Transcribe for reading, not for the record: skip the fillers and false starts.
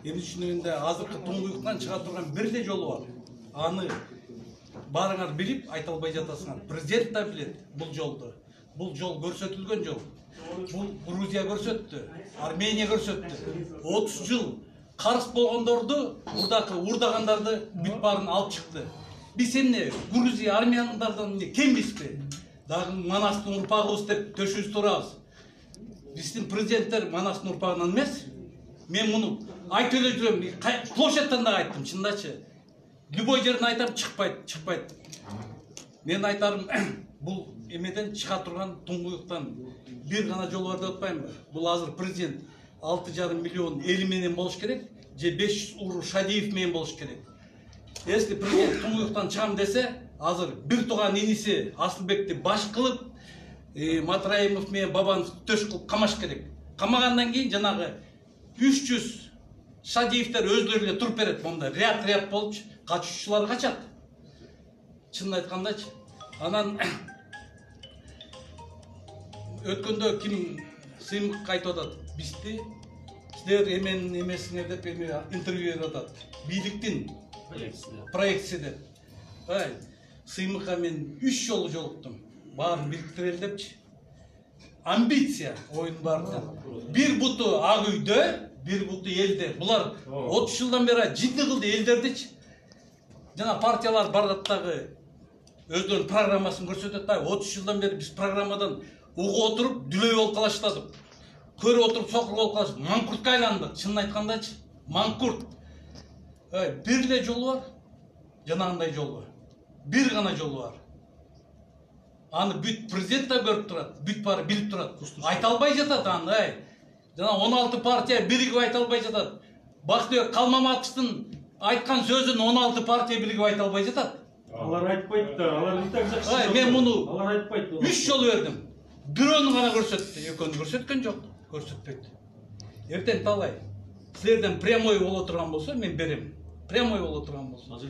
Эми түшүнүгүндө азыркы туңгуюктан чыга турган бирде жолу бар. Аны барыңар билип айта албай жатасыңар. Президент да билет бул жолду. Бул жол көрсөтүлгөн жол. Бул Грузия көрсөттү, Армения көрсөттү. 30 жыл карыз болгондорду, мурдакы урдагандарды бүт баарын алып чыкты. Биз эмне Грузия, Армениялардан эмне кембизби? Дагы Манастын урпагыбыз деп төшүбүз турабыз. Биздин президенттер Манастын урпагынан эмес. Мен муну айтып эле жүрөм, площадьтан да айттым, чындачы. Любой жерден айтам, чыкпайт. Мен айтарым, бул эмеден чыга турган туңгуюктан бир гана жол бар деп атпаймынбы? Бул азыр президент 6,5 миллион эли менен болуш керек, же 500 уру Шадиев менен болуш керек. Если президент туңгуюктан чыгам десе, азыр бир тууган иниси Асылбекти баш кылып, Матраимов менен Бабановду төш кылып камаш керек. Камагандан кийин жанагы 300 Шадиевтер өзлөрү эле туруп берет. Монда ряд болуп качуучулар качат. Чынын айткандачы. Анан өткөндө ким сыймык айтып атат? Бизди силер эменин эмесиңер деп интервью берип атат. Бийликтин проектиси деп. Сыймыкка мен 3 жолу жолуктум. Баарын бириктирели депчи. Амбиция оюн баарында. Бир буту ак үйдө, бир буту элде. Булар 30 жылдан бери жинди кылды элдердичи. Жана партиялар бардаттагы өздөрүнүн программасын көрсөтөт. 30 жылдан бери биз программадан угуп отуруп, дүлөй болуп калыштадык. Көрүп отуруп, сокур болуп калыштык. Манкуртка айландык. Чынын айткандачы, манкурт. Бир эле жол бар. Жанагындай жол бар. Бир гана жол бар. Аны бүт президент да көрүп турат, бүт баары билип турат. Айта албай жатат аны, Жана 16 партия биригип айта албай жатат. Бактыбек Калмаматовдун айткан сөзүн 16 партия биригип айта албай жатат. Алар айтпайт да, алар не так жакшы. Мен муну алар айтпайт. 3 жол бердим. Бирөөнү гана көрсөттү, экөөнү көрсөткөн жок, көрсөтпөйт. Эртең талай. Силерден прямой боло турган болсо мен берем. Прямой боло турган болсо.